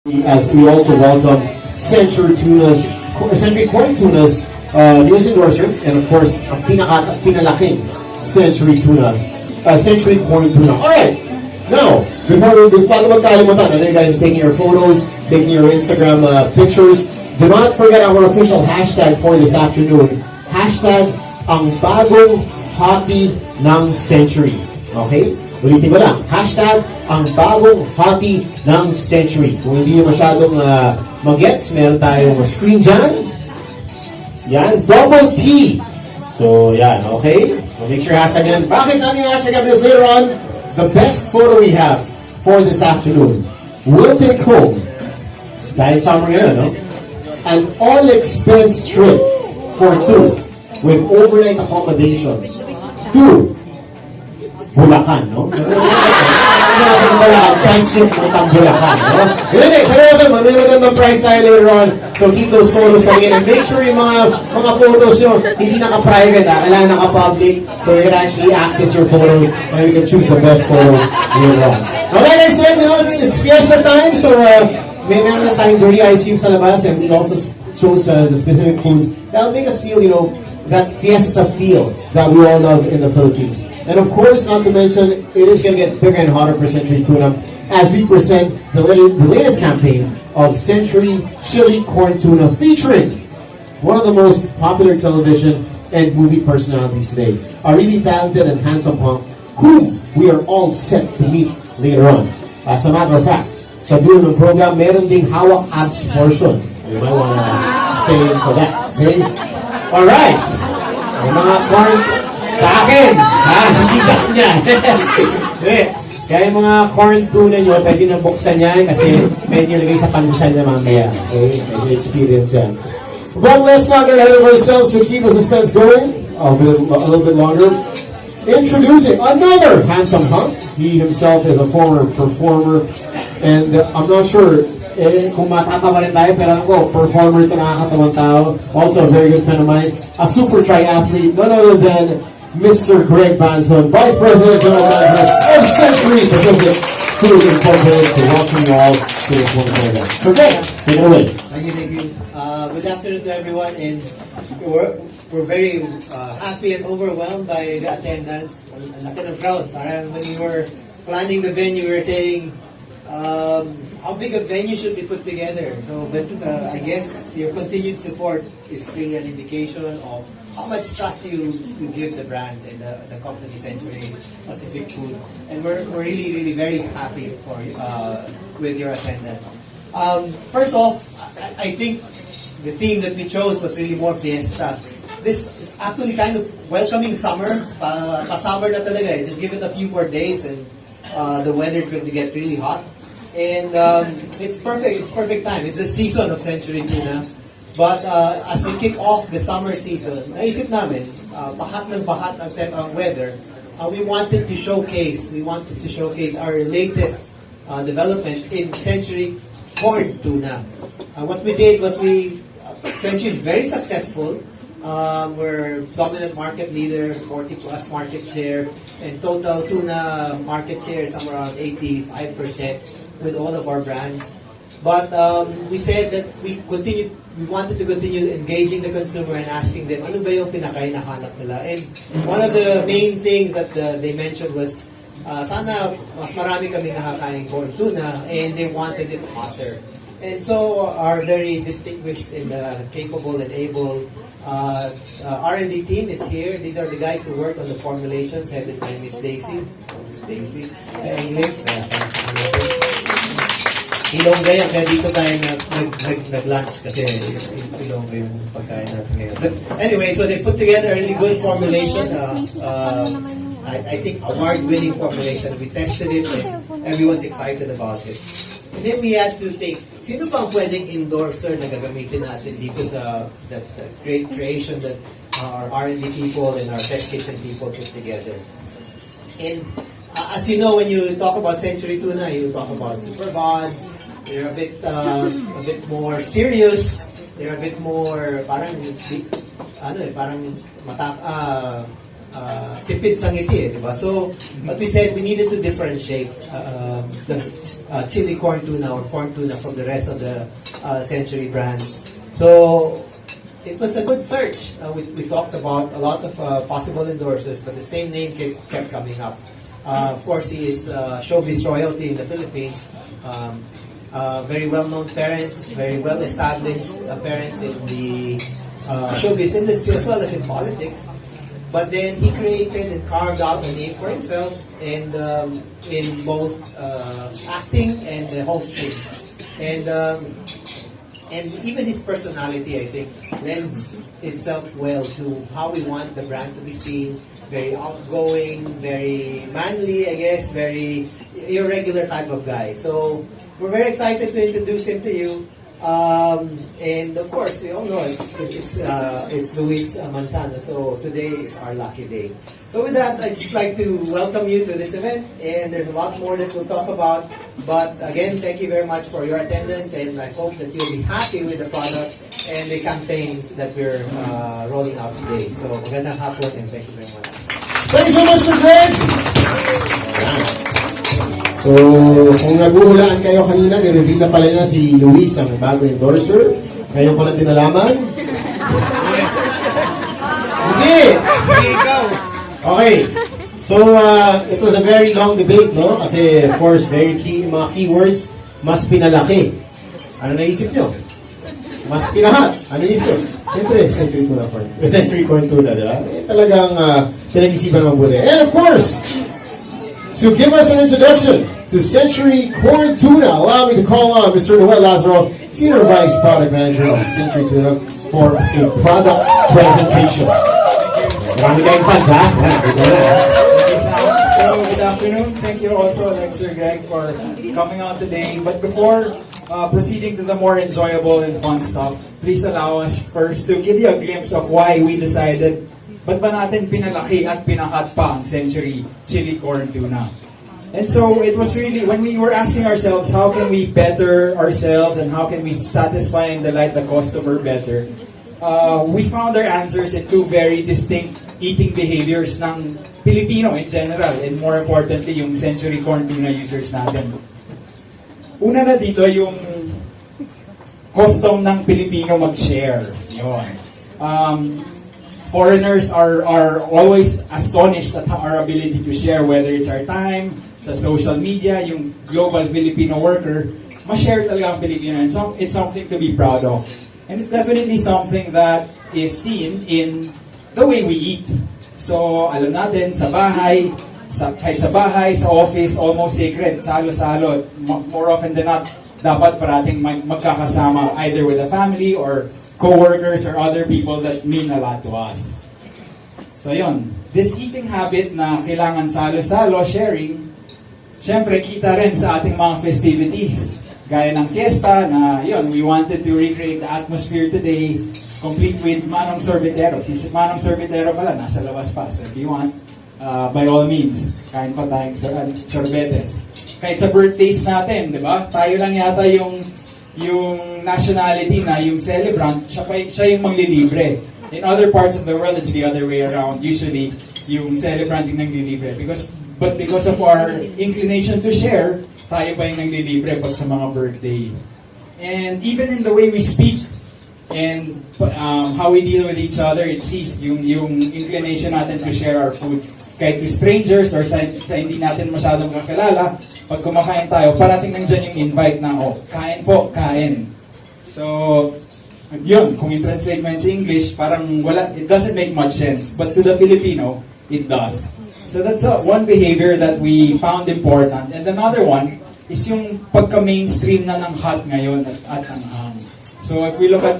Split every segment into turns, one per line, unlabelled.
As we also welcome Century Corn Tuna's news endorser, and of course, ang pinalaking Century Corn Tuna. Alright, now, bago magkalimutan, I know you guys are taking your photos, taking your Instagram pictures. Do not forget our official hashtag for this afternoon. Hashtag ang bagong hottie ng Century. Okay? Ulitin ko lang. Hashtag ang bagong hottie ng Century. Kung hindi nyo masyadong mag-gets, meron tayong screen dyan. Yan, double T. So, yan, okay? So, make sure hashtag yan. Bakit natin yung hashtag? Because later on, the best photo we have for this afternoon will take home, dahil summer ngayon, no? An all-expense trip for two with overnight accommodations to Bulacan, no? Chance trip ng Bulacan, no? Hindi, seryoso, magandang price tayo later on. So keep those photos coming in and make sure yung mga photos nyo hindi naka-private, kailangan naka-public, so you can actually access your photos and you can choose the best photo later on. Now, like I said, you know, it's fiesta time, so may meron na tayong dirty ice cream sa labas, and we also chose the specific foods that'll make us feel, you know, that fiesta feel that we all love in the Philippines. And of course, not to mention, it is going to get bigger and hotter for Century Tuna as we present the latest campaign of Century Chili Corn Tuna, featuring one of the most popular television and movie personalities today, a really talented and handsome punk whom we are all set to meet later on. As a matter of fact, sa dulo ng program, meron ding hawak abs portion. You might want to stay in for that. Okay? Alright. May mga corn sa akin. Hindi sa kanya. Kaya yung mga corn tuna nyo, pwede na buksan yan kasi pwede nyo lagay sa pansan na mamaya. Okay? Medyo experience yan. But let's not get ahead of ourselves to keep the suspense going a little bit longer. Introducing another handsome hunk. He himself is a former performer, and I'm not sure kung matatawa rin tayo, pero alam ko, performer ito, nakakatawang tao. Also a very good friend of mine, a super triathlete, none other than Mr. Greg Banzon, Vice President General Manager of Century Pacific Food Incorporated. So welcome you all to this wonderful event. So Greg, take it away.
Thank you. Good afternoon to everyone, and we're very happy and overwhelmed by the attendance. Ang laki ng crowd. Parang when we were planning the venue, we were saying how big a venue should be put together. So, but I guess your continued support is really an indication of how much trust you give the brand and the company Century Pacific Food. And we're really very happy with your attendance. First off, I think the theme that we chose was really more fiesta. This is actually kind of welcoming summer. Pa-summer na talaga eh. Just give it a few more days and the weather's going to get really hot. And it's perfect. It's perfect time. It's the season of Century Tuna. But as we kick off the summer season, naisip namin, bahat ng bahat ang weather. We wanted to showcase our latest development in Century Corn Tuna. What we did was Century is very successful. We're dominant market leader, 40+ market share, and total tuna market share is somewhere around 85% with all of our brands. But we said that we wanted to continue engaging the consumer and asking them, ano ba yung pinaka-hinahanap nila? And one of the main things that they mentioned was, sana mas marami kami nakakain corn tuna, and they wanted it hotter. And so our very distinguished and capable and able R&D team is here. These are the guys who work on the formulations, headed by Miss Daisy. English. Ilongga yan, kaya dito tayo nag-lunch kasi ilongga yung pagkain natin ngayon. But anyway, so they put together a really good formulation. I think award-winning formulation. We tested it and everyone's excited about it. And then we had to think, sino bang pwedeng endorser na gagamitin natin dito sa that great creation that our R&D people and our test kitchen people put together. And as you know, when you talk about Century Tuna, you talk about super gods. They're a bit more serious. They're a bit more parang tipid sa ngiti, di ba? So, what we said, we needed to differentiate the chili corn tuna or corn tuna from the rest of the Century brand. So, it was a good search. We talked about a lot of possible endorsers, but the same name kept coming up. Of course, he is showbiz royalty in the Philippines. Very well-known parents, very well-established parents in the showbiz industry as well as in politics. But then he created and carved out a name for himself and in both acting and hosting. And even his personality, I think, lends itself well to how we want the brand to be seen. Very outgoing, very manly, I guess, very irregular type of guy. So we're very excited to introduce him to you. And of course, we all know it's Luis Manzano. So today is our lucky day. So with that, I'd just like to welcome you to this event. And there's a lot more that we'll talk about. But again, thank you very much for your attendance. And I hope that you'll be happy with the product and the campaigns that we're rolling out today. So magandang hapon and thank you very much.
Thank you so much, Sir Greg! So, kung naguhulaan kayo kanina, ni-reveal na pala na si Luis ang bagong endorser. Ngayon ko lang tinalaman. Hindi!
Ikaw!
Okay. So, it was a very long debate, no? Kasi, of course, very key, mga keywords, mas pinalaki. Ano naisip nyo? Mas pinahat. Ano naisip nyo? Siyempre, sensory tuna corn. Sensory corn tuna, di ba? Talagang pinag-isipan ng mabuti. And of course, to give us an introduction to Century Corn Tuna, allow me to call on Mr. Noel Lazaro, Senior Vice Product Manager of Century Tuna, for a product presentation. Marami kayong fans, ha?
So, good afternoon. Thank you also, Sir Greg, for coming on today. But before proceeding to the more enjoyable and fun stuff, please allow us first to give you a glimpse of why we decided ba't ba natin pinalaki at pinakat pa ang Century Chili Corn Tuna. And so it was really, when we were asking ourselves, how can we better ourselves and how can we satisfy and delight the customer better, we found our answers in two very distinct eating behaviors ng Pilipino in general, and more importantly, yung Century Corn Tuna users natin. Una na dito, yung custom ng Pilipino mag-share. Yun. Foreigners are always astonished at our ability to share, whether it's our time, sa social media, yung global Filipino worker, ma-share talaga ang Pilipino. And it's something to be proud of. And it's definitely something that is seen in the way we eat. So, alam natin, sa bahay, kahit sa bahay, sa office, almost sacred, salo-salo. More often than not, dapat parating magkakasama either with a family or co-workers or other people that mean a lot to us. So yun, this eating habit na kailangan salo-salo, sharing, syempre kita rin sa ating mga festivities. Gaya ng fiesta na yun, we wanted to recreate the atmosphere today, complete with Manong Sorbetero. Si Manong Sorbetero pala, nasa labas pa. So if you want, by all means, kain pa tayong sorbetes. Kahit sa birthdays natin, di ba? Tayo lang yata yung nationality na yung celebrant, siya yung manglilibre. In other parts of the world, it's the other way around. Usually, yung celebrant yung nanglilibre. But because of our inclination to share, tayo pa yung nanglilibre pag sa mga birthday. And even in the way we speak and how we deal with each other, it sees yung inclination natin to share our food. Kahit to strangers or sa hindi natin masyadong kakilala, pag kumakain tayo, parating nandiyan yung invite na, kain po, kain. So, yun, kung i-translate mo sa English, parang it doesn't make much sense. But to the Filipino, it does. So that's one behavior that we found important. And another one is yung pagka-mainstream na ng hot ngayon at anghang. So if we look at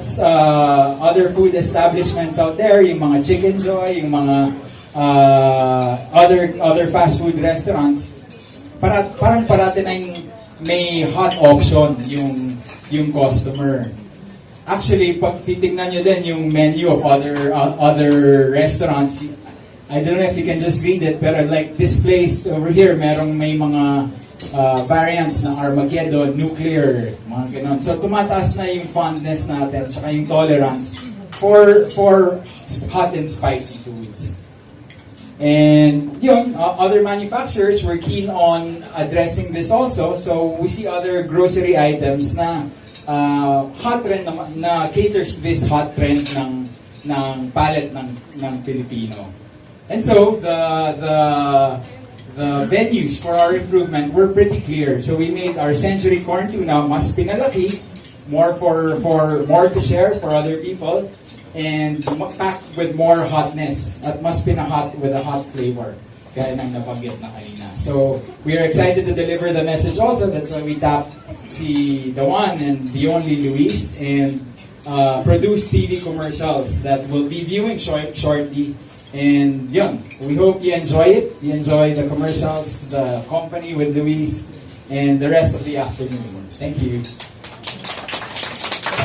other food establishments out there, yung mga Chicken Joy, yung mga other fast food restaurants, parang parati na yung may hot option yung customer. Actually, pag titignan nyo din yung menu of other restaurants, I don't know if you can just read it, pero like this place over here, may mga variants ng Armageddon, nuclear, mga ganon. So tumataas na yung fondness natin, tsaka yung tolerance for hot and spicy foods. And yun, other manufacturers were keen on addressing this also. So we see other grocery items na hot trend na caters to this hot trend ng palate ng Filipino. And so the venues for our improvement were pretty clear. So we made our century corn tuna mas pinalaki, more for more to share for other people, and packed with more hotness at mas pinahot with a hot flavor. Kaya nang nabanggit na kanina. So we are excited to deliver the message also. That's why we tapped the one and the only Luis and produce TV commercials that we'll be viewing shortly. And yun, we hope you enjoy it. You enjoy the commercials, the company with Luis, and the rest of the afternoon. Thank you.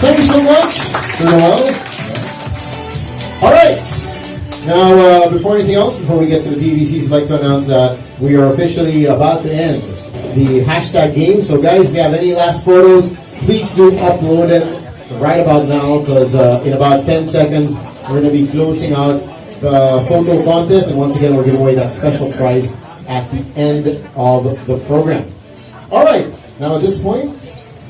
Thank you so much, Noel. All right. Now, before anything else, before we get to the TVCs, I'd like to announce that we are officially about to end the hashtag game. So, guys, if you have any last photos, please do upload them right about now, because in about 10 seconds, we're going to be closing out the photo contest, and once again, we're giving away that special prize at the end of the program. All right. Now, at this point,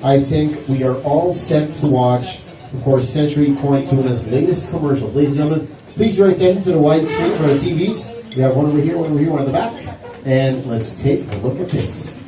I think we are all set to watch, of course, Century Corn Tuna's latest commercials. Ladies and gentlemen, please direct attention to the wide screen for the TVs. We have one over here, one at the back. And let's take a look at this.